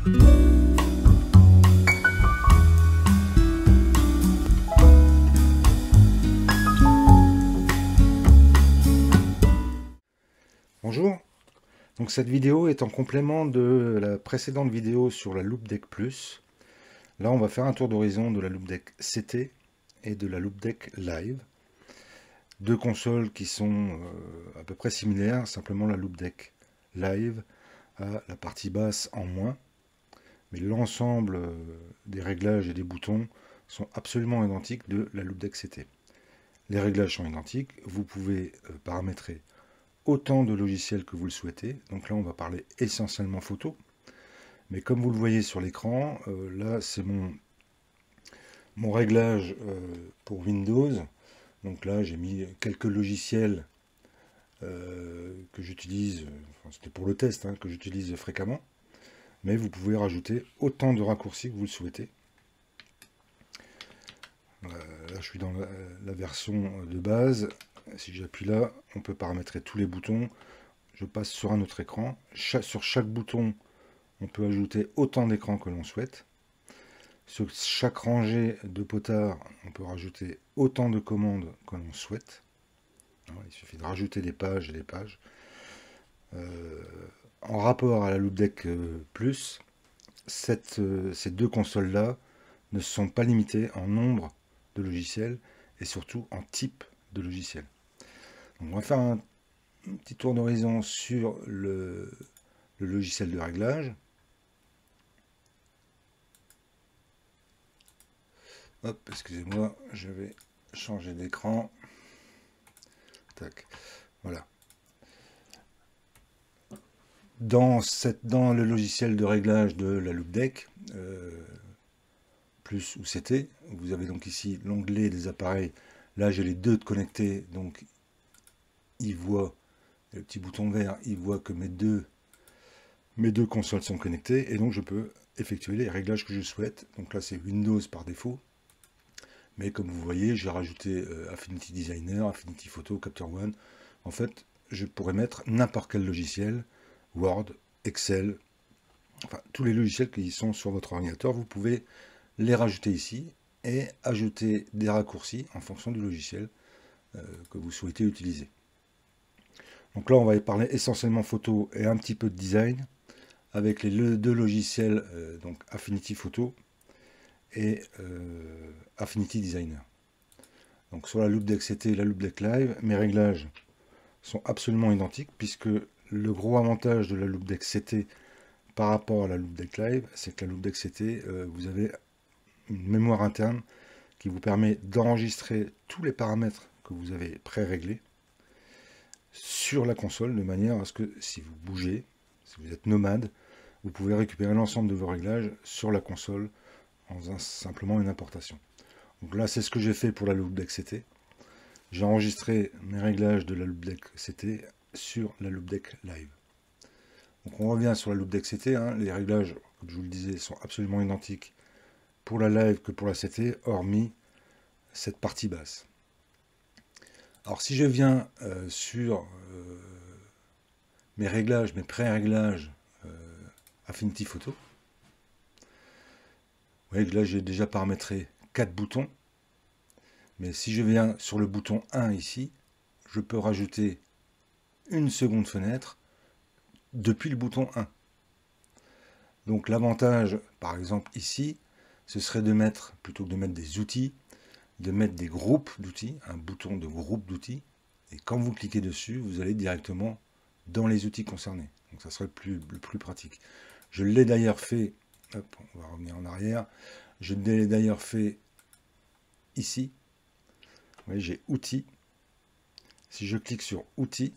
Bonjour, donc cette vidéo est en complément de la précédente vidéo sur la Loupedeck Plus. Là on va faire un tour d'horizon de la Loupedeck CT et de la Loupedeck Live. Deux consoles qui sont à peu près similaires, simplement la Loupedeck Live a la partie basse en moins. Mais l'ensemble des réglages et des boutons sont absolument identiques de la Loupedeck CT. Les réglages sont identiques, vous pouvez paramétrer autant de logiciels que vous le souhaitez. Donc là on va parler essentiellement photo, mais comme vous le voyez sur l'écran, là c'est mon réglage pour Windows. Donc là j'ai mis quelques logiciels que j'utilise, enfin, c'était pour le test, que j'utilise fréquemment, mais vous pouvez rajouter autant de raccourcis que vous le souhaitez. Là je suis dans la version de base. Si j'appuie là, on peut paramétrer tous les boutons. Je passe sur un autre écran. Sur chaque bouton, on peut ajouter autant d'écrans que l'on souhaite. Sur chaque rangée de potards, on peut rajouter autant de commandes que l'on souhaite. Il suffit de rajouter des pages et des pages. En rapport à la Loupedeck Plus, ces deux consoles-là ne sont pas limitées en nombre de logiciels et surtout en type de logiciel. Donc on va faire un petit tour d'horizon sur le logiciel de réglage. Hop, excusez-moi, je vais changer d'écran. Tac, voilà. Dans le logiciel de réglage de la Loupedeck Plus ou CT, vous avez donc ici l'onglet des appareils. Là, j'ai les deux de connectés, donc il voit le petit bouton vert, il voit que mes deux consoles sont connectées, et donc je peux effectuer les réglages que je souhaite. Donc là, c'est Windows par défaut. Mais comme vous voyez, j'ai rajouté Affinity Designer, Affinity Photo, Capture One. En fait, je pourrais mettre n'importe quel logiciel, Word, Excel, enfin tous les logiciels qui sont sur votre ordinateur, vous pouvez les rajouter ici et ajouter des raccourcis en fonction du logiciel que vous souhaitez utiliser. Donc là, on va parler essentiellement photo et un petit peu de design avec les deux logiciels, donc Affinity Photo et Affinity Designer. Donc sur la Loupedeck CT et la Loupedeck Live, mes réglages sont absolument identiques, puisque le gros avantage de la Loupedeck CT par rapport à la Loupedeck Live, c'est que la Loupedeck CT, vous avez une mémoire interne qui vous permet d'enregistrer tous les paramètres que vous avez pré-réglés sur la console, de manière à ce que si vous bougez, si vous êtes nomade, vous pouvez récupérer l'ensemble de vos réglages sur la console en faisant simplement une importation. Donc là, c'est ce que j'ai fait pour la Loupedeck CT. J'ai enregistré mes réglages de la Loupedeck CT sur la Loupedeck Live. Donc on revient sur la Loupedeck CT. Les réglages, comme je vous le disais, sont absolument identiques pour la Live que pour la CT, hormis cette partie basse. Alors si je viens sur mes réglages, mes pré-réglages Affinity Photo, vous voyez que là j'ai déjà paramétré 4 boutons. Mais si je viens sur le bouton 1 ici, je peux rajouter une seconde fenêtre depuis le bouton 1. Donc l'avantage, par exemple ici, ce serait de mettre, plutôt que de mettre des outils, de mettre des groupes d'outils, un bouton de groupe d'outils. Et quand vous cliquez dessus, vous allez directement dans les outils concernés. Donc ça serait le plus pratique. Je l'ai d'ailleurs fait, hop, on va revenir en arrière, je l'ai d'ailleurs fait ici. Vous voyez, j'ai outils. Si je clique sur outils,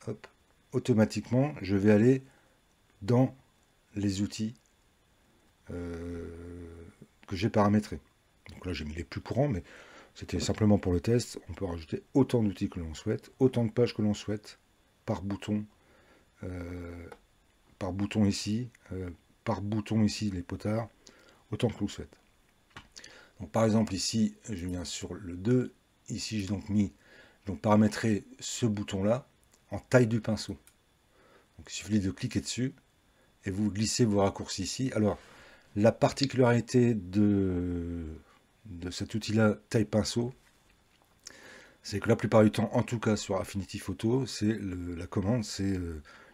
hop, automatiquement, je vais aller dans les outils que j'ai paramétrés. Donc là, j'ai mis les plus courants, mais c'était simplement pour le test. On peut rajouter autant d'outils que l'on souhaite, autant de pages que l'on souhaite, par bouton ici, par bouton ici, les potards, autant que l'on souhaite. Donc par exemple ici, je viens sur le 2, ici j'ai donc paramétré ce bouton là en taille du pinceau. Donc il suffit de cliquer dessus et vous glissez vos raccourcis ici. Alors, la particularité de cet outil-là, taille pinceau, c'est que la plupart du temps, en tout cas sur Affinity Photo, c'est la commande, c'est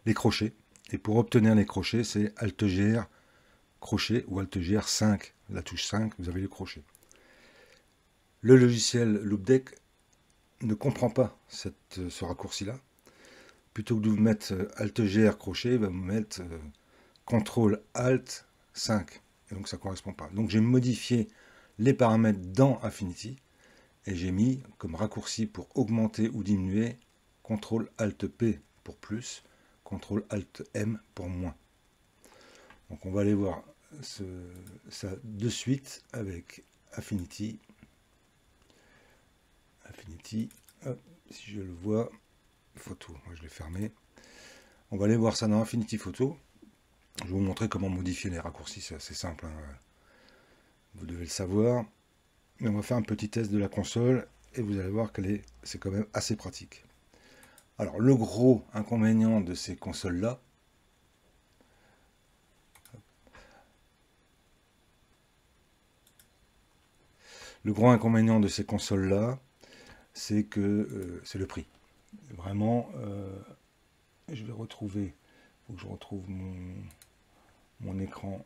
les crochets. Et pour obtenir les crochets, c'est Alt-GR crochet ou Alt-GR 5. La touche 5, vous avez les crochets. Le logiciel Loupedeck ne comprend pas ce raccourci-là. Plutôt que de vous mettre Alt-GR crochet, il va vous mettre CTRL-ALT 5. Et donc ça ne correspond pas. Donc j'ai modifié les paramètres dans Affinity. Et j'ai mis comme raccourci pour augmenter ou diminuer CTRL-ALT-P pour plus, CTRL-ALT-M pour moins. Donc on va aller voir ça de suite avec Affinity. Affinity, hop, si je le vois, photo, moi je l'ai fermé. On va aller voir ça dans Affinity Photo. Je vais vous montrer comment modifier les raccourcis, c'est assez simple, hein. Vous devez le savoir. Mais on va faire un petit test de la console et vous allez voir que c'est quand même assez pratique. Alors le gros inconvénient de ces consoles-là, c'est que c'est le prix. Vraiment, je vais retrouver, il faut que je retrouve mon écran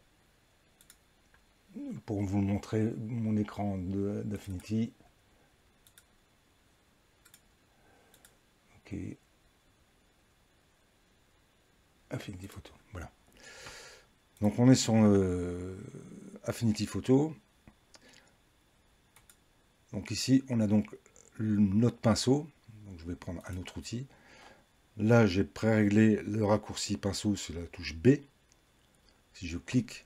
pour vous montrer mon écran d'Affinity. Ok. Affinity Photo, voilà. Donc on est sur Affinity Photo. Donc ici, on a donc notre pinceau. Donc je vais prendre un autre outil. Là, j'ai pré-réglé le raccourci pinceau sur la touche B. Si je clique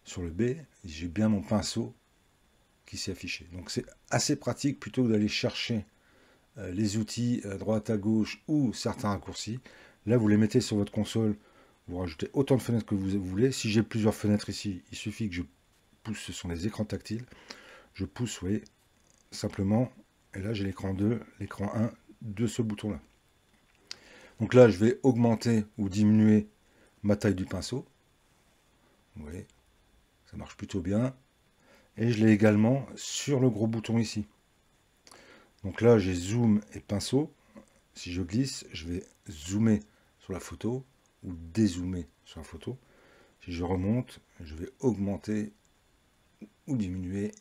sur le B, j'ai bien mon pinceau qui s'est affiché. Donc c'est assez pratique plutôt que d'aller chercher les outils à droite, à gauche ou certains raccourcis. Là, vous les mettez sur votre console. Vous rajoutez autant de fenêtres que vous voulez. Si j'ai plusieurs fenêtres ici, il suffit que je pousse. Ce sont des écrans tactiles. Je pousse, oui, simplement. Et là, j'ai l'écran 2, l'écran 1 de ce bouton-là. Donc là, je vais augmenter ou diminuer ma taille du pinceau. Vous voyez, ça marche plutôt bien. Et je l'ai également sur le gros bouton ici. Donc là, j'ai zoom et pinceau. Si je glisse, je vais zoomer sur la photo ou dézoomer sur la photo. Si je remonte, je vais augmenter ou diminuer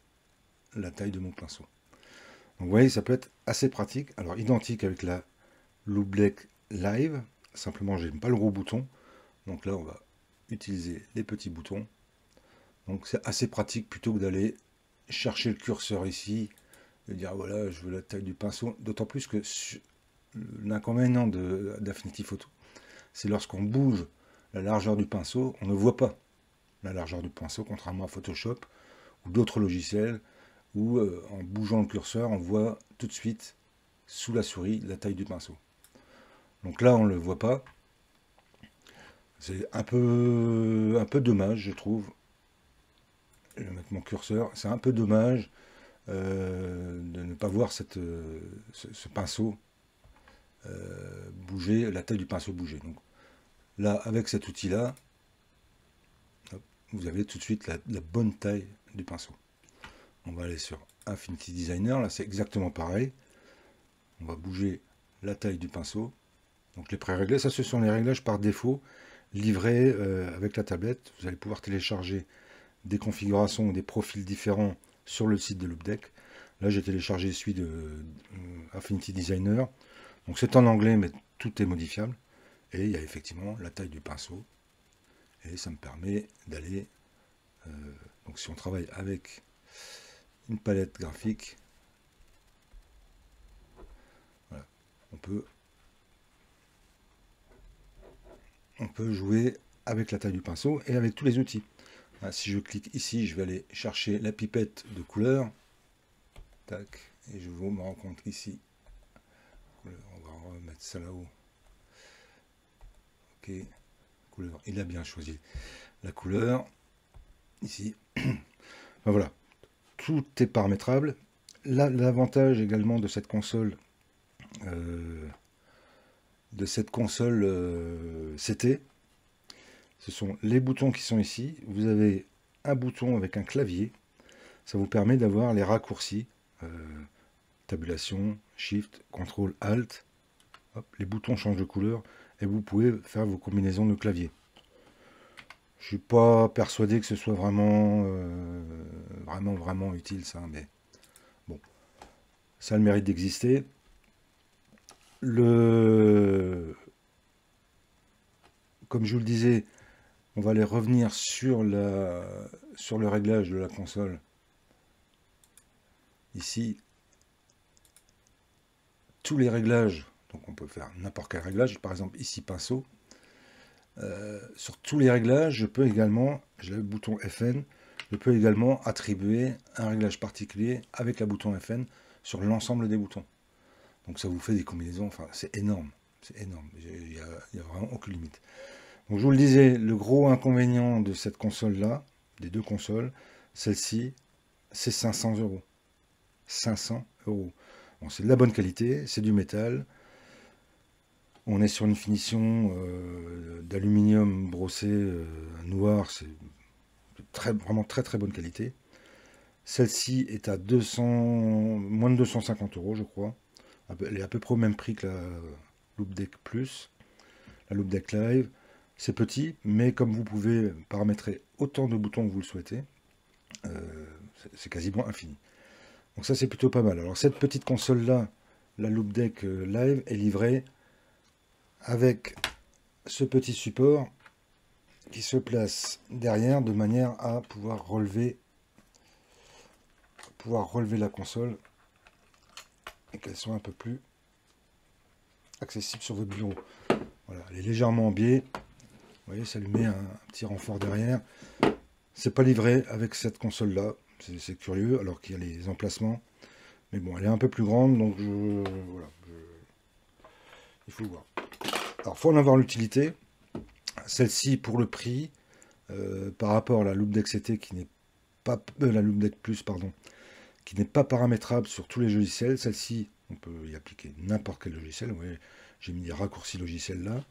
la taille de mon pinceau. Donc vous voyez, ça peut être assez pratique. Alors identique avec la Loupedeck Live, simplement je n'aime pas le gros bouton. Donc là, on va utiliser les petits boutons. Donc c'est assez pratique plutôt que d'aller chercher le curseur ici, et dire voilà, je veux la taille du pinceau. D'autant plus que l'inconvénient d'Affinity Photo, c'est lorsqu'on bouge la largeur du pinceau, on ne voit pas la largeur du pinceau, contrairement à Photoshop ou d'autres logiciels, où en bougeant le curseur, on voit tout de suite sous la souris la taille du pinceau. Donc là, on ne le voit pas. C'est un peu dommage, je trouve. Je vais mettre mon curseur. C'est un peu dommage de ne pas voir ce pinceau bouger, la taille du pinceau bouger. Donc là, avec cet outil-là, vous avez tout de suite la bonne taille du pinceau. On va aller sur Affinity Designer. Là, c'est exactement pareil. On va bouger la taille du pinceau. Donc les pré-réglés, ça ce sont les réglages par défaut livrés avec la tablette. Vous allez pouvoir télécharger des configurations ou des profils différents sur le site de Loupedeck. Là, j'ai téléchargé celui de Affinity Designer. Donc c'est en anglais, mais tout est modifiable. Et il y a effectivement la taille du pinceau. Et ça me permet d'aller... donc si on travaille avec une palette graphique, voilà, on peut jouer avec la taille du pinceau et avec tous les outils. Si je clique ici, je vais aller chercher la pipette de couleur. Tac, et je me rends compte ici. On va remettre ça là-haut. Ok, couleur. Il a bien choisi la couleur. Ici. Ben voilà. Tout est paramétrable. L'avantage également de cette console, CT, ce sont les boutons qui sont ici. Vous avez un bouton avec un clavier. Ça vous permet d'avoir les raccourcis. Tabulation, Shift, CTRL, Alt. Hop, les boutons changent de couleur et vous pouvez faire vos combinaisons de clavier. Je suis pas persuadé que ce soit vraiment vraiment utile ça, mais bon, ça a le mérite d'exister. Comme je vous le disais, on va aller revenir sur le réglage de la console. Ici, tous les réglages, donc on peut faire n'importe quel réglage, par exemple ici pinceau. Sur tous les réglages, je peux également, j'ai le bouton FN, je peux également attribuer un réglage particulier avec le bouton FN sur l'ensemble des boutons. Donc ça vous fait des combinaisons, enfin c'est énorme, il n'y a vraiment aucune limite. Donc je vous le disais, le gros inconvénient de cette console-là, des deux consoles, celle-ci, c'est 500 €. 500 €. Bon, c'est de la bonne qualité, c'est du métal. On est sur une finition d'aluminium brossé noir, c'est vraiment très bonne qualité. Celle-ci est à moins de 250 €, je crois. Elle est à peu près au même prix que la Loupedeck Plus, la Loupedeck Live. C'est petit, mais comme vous pouvez paramétrer autant de boutons que vous le souhaitez, c'est quasiment infini. Donc ça, c'est plutôt pas mal. Alors cette petite console-là, la Loupedeck Live, est livrée avec ce petit support qui se place derrière de manière à pouvoir relever la console et qu'elle soit un peu plus accessible sur votre bureau. Voilà, elle est légèrement en biais. Vous voyez, ça lui met un petit renfort derrière. C'est pas livré avec cette console là, c'est curieux, alors qu'il y a les emplacements. Mais bon, elle est un peu plus grande, donc voilà, il faut voir. Alors, faut en avoir l'utilité. Celle-ci, pour le prix, par rapport à la Loupedeck CT qui n'est pas la Loupedeck Plus, pardon, qui n'est pas paramétrable sur tous les logiciels. Celle-ci, on peut y appliquer n'importe quel logiciel. Vous voyez, j'ai mis des raccourcis logiciels là.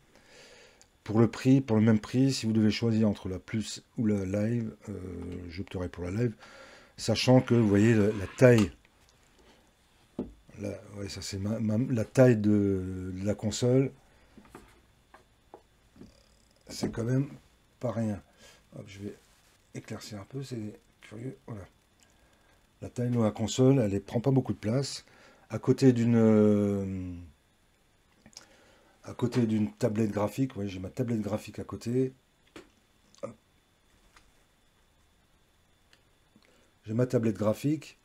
Pour le prix, pour le même prix, si vous devez choisir entre la Plus ou la Live, j'opterai pour la Live, sachant que vous voyez la taille. Ouais, ça c'est la taille de la console. C'est quand même pas rien. Hop, je vais éclaircir un peu, c'est curieux. Voilà. La taille de la console, elle ne prend pas beaucoup de place. À côté d'une tablette graphique, ouais, j'ai ma tablette graphique à côté. J'ai ma tablette graphique.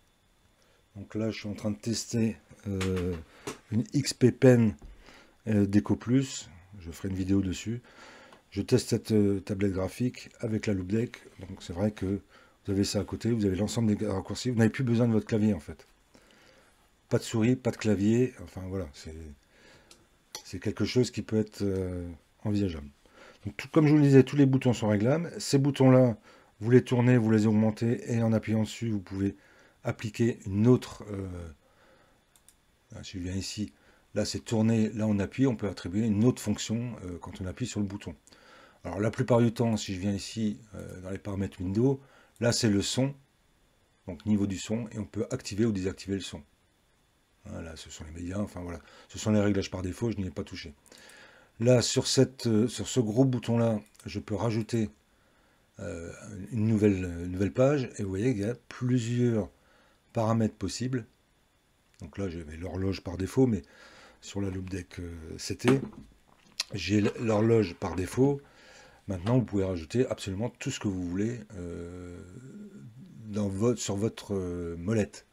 Donc là, je suis en train de tester une XP Pen Deco Plus. Je ferai une vidéo dessus. Je teste cette tablette graphique avec la Loupedeck. Donc c'est vrai que vous avez ça à côté, vous avez l'ensemble des raccourcis. Vous n'avez plus besoin de votre clavier en fait. Pas de souris, pas de clavier. Enfin voilà, c'est quelque chose qui peut être envisageable. Donc, comme je vous le disais, tous les boutons sont réglables. Ces boutons-là, vous les tournez, vous les augmentez et en appuyant dessus, vous pouvez appliquer une autre. Si je viens ici, là c'est tourner, là on appuie, on peut attribuer une autre fonction quand on appuie sur le bouton. Alors la plupart du temps, si je viens ici dans les paramètres Windows, là c'est le son, donc niveau du son, et on peut activer ou désactiver le son. Voilà, ce sont les médias, enfin voilà, ce sont les réglages par défaut, je n'y ai pas touché. Là, sur ce gros bouton-là, je peux rajouter une nouvelle page, et vous voyez qu'il y a plusieurs paramètres possibles. Donc là, j'avais l'horloge par défaut, mais sur la Loupedeck CT, j'ai l'horloge par défaut. Maintenant, vous pouvez rajouter absolument tout ce que vous voulez sur votre molette.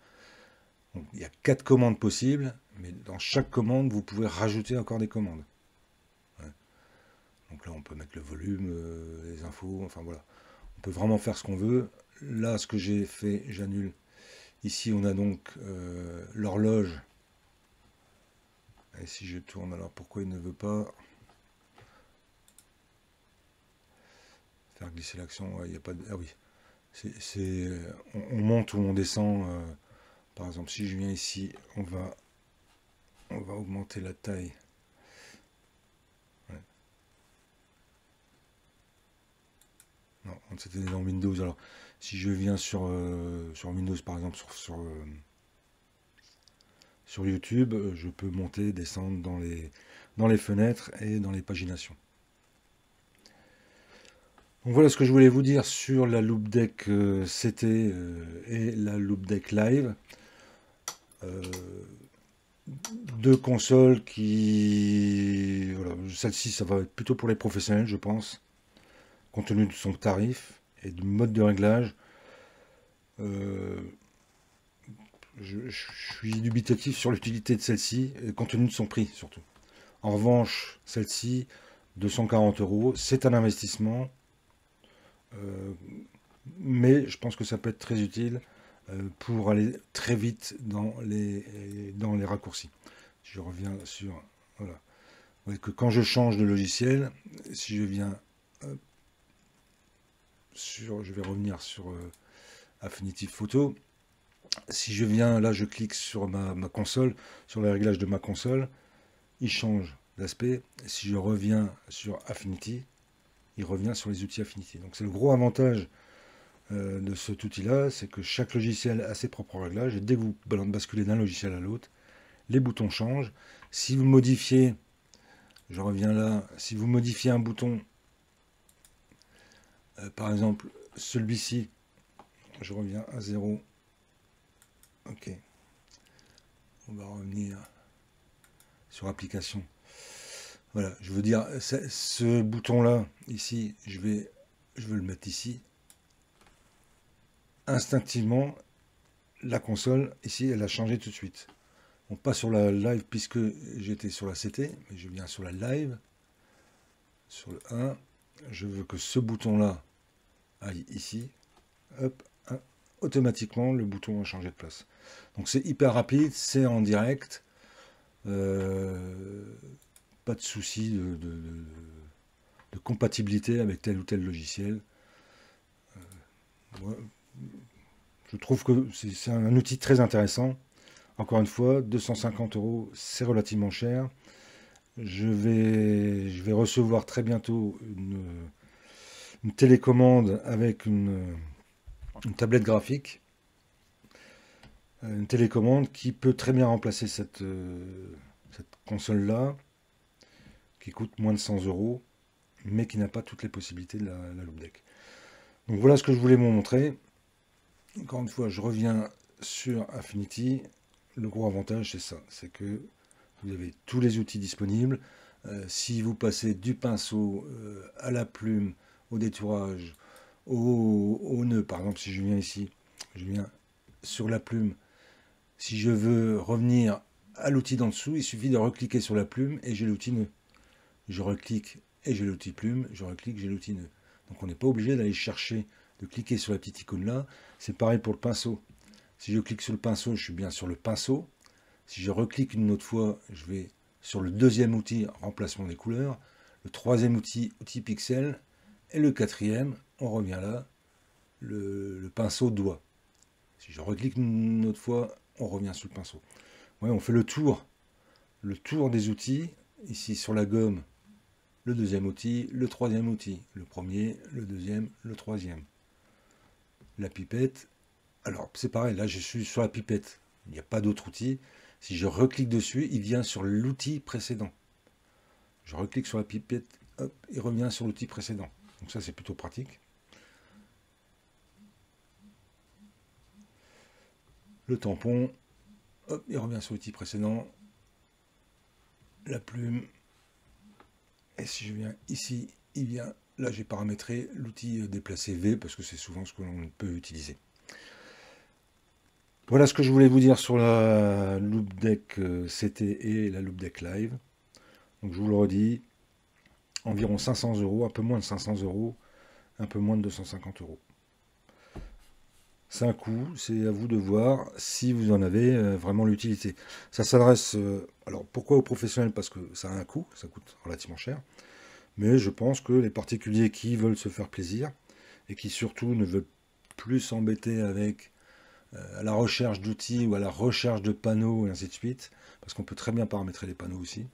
Donc, il y a 4 commandes possibles, mais dans chaque commande, vous pouvez rajouter encore des commandes. Ouais. Donc là, on peut mettre le volume, les infos, enfin voilà. On peut vraiment faire ce qu'on veut. Là, ce que j'ai fait, j'annule. Ici, on a donc l'horloge. Et si je tourne, alors pourquoi il ne veut pas faire glisser l'action? Ouais, il n'y a pas de... Ah oui. On monte ou on descend. Par exemple, si je viens ici, on va augmenter la taille. Ouais. Non, c'était dans Windows. Alors, si je viens sur Windows, par exemple, sur YouTube, je peux monter, descendre dans les fenêtres et dans les paginations. Donc voilà ce que je voulais vous dire sur la Loupedeck CT et la Loupedeck Live. Deux consoles qui... Voilà, celle-ci, ça va être plutôt pour les professionnels, je pense, compte tenu de son tarif et du mode de réglage. Je suis dubitatif sur l'utilité de celle-ci, compte tenu de son prix, surtout. En revanche, celle-ci, 240 €, c'est un investissement, mais je pense que ça peut être très utile pour aller très vite dans les raccourcis. Je reviens sur... Voilà. Vous voyez que quand je change de logiciel, si je viens je vais revenir sur Affinity Photo. Si je viens là, je clique sur ma console, sur le réglage de ma console, il change d'aspect. Si je reviens sur Affinity, il revient sur les outils Affinity. Donc c'est le gros avantage de cet outil-là, c'est que chaque logiciel a ses propres réglages, et dès que vous basculez d'un logiciel à l'autre, les boutons changent. Si vous modifiez, je reviens là, si vous modifiez un bouton, par exemple celui-ci, je reviens à 0. Ok. On va revenir sur application. Voilà, je veux dire, ce bouton-là, ici, je veux le mettre ici. Instinctivement, la console, ici, elle a changé tout de suite. Bon, pas sur la live, puisque j'étais sur la CT, mais je viens sur la live, sur le 1. Je veux que ce bouton-là aille ici. Hop, automatiquement, le bouton a changé de place. Donc c'est hyper rapide, c'est en direct. Pas de souci de compatibilité avec tel ou tel logiciel. Je trouve que c'est un outil très intéressant. Encore une fois, 250 €, c'est relativement cher. Je vais recevoir très bientôt une télécommande avec une tablette graphique. Une télécommande qui peut très bien remplacer cette console-là, qui coûte moins de 100 €, mais qui n'a pas toutes les possibilités de la Loupedeck. Donc voilà ce que je voulais vous montrer. Encore une fois, je reviens sur Affinity. Le gros avantage, c'est ça, c'est que vous avez tous les outils disponibles. Si vous passez du pinceau à la plume, au détourage, au nœud, par exemple, si je viens ici, je viens sur la plume. Si je veux revenir à l'outil d'en dessous, il suffit de recliquer sur la plume et j'ai l'outil nœud. Je reclique et j'ai l'outil plume, je reclique, j'ai l'outil nœud. Donc on n'est pas obligé d'aller chercher, de cliquer sur la petite icône là. C'est pareil pour le pinceau. Si je clique sur le pinceau, je suis bien sur le pinceau. Si je reclique une autre fois, je vais sur le deuxième outil, remplacement des couleurs. Le troisième outil, outil pixel. Et le quatrième, on revient là, le pinceau doigt. Si je reclique une autre fois, on revient sur le pinceau. Ouais, on fait le tour des outils. Ici sur la gomme, le deuxième outil, le troisième outil, le premier, le deuxième, le troisième. La pipette, alors c'est pareil, là je suis sur la pipette, il n'y a pas d'autre outil. Si je reclique dessus, il vient sur l'outil précédent. Je reclique sur la pipette, hop, il revient sur l'outil précédent. Donc ça c'est plutôt pratique. Le tampon, hop, il revient sur l'outil précédent. La plume, et si je viens ici, il vient, là j'ai paramétré l'outil déplacer V parce que c'est souvent ce que l'on peut utiliser. Voilà ce que je voulais vous dire sur la Loupedeck CT et la Loupedeck Live. Donc je vous le redis, environ 500 €, un peu moins de 500 €, un peu moins de 250 €. C'est un coût, c'est à vous de voir si vous en avez vraiment l'utilité. Ça s'adresse, alors pourquoi aux professionnels? Parce que ça a un coût, ça coûte relativement cher. Mais je pense que les particuliers qui veulent se faire plaisir et qui surtout ne veulent plus s'embêter avec à la recherche d'outils ou à la recherche de panneaux et ainsi de suite, parce qu'on peut très bien paramétrer les panneaux aussi,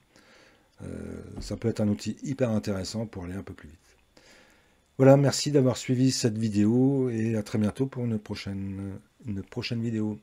ça peut être un outil hyper intéressant pour aller un peu plus vite. Voilà, merci d'avoir suivi cette vidéo et à très bientôt pour une prochaine vidéo.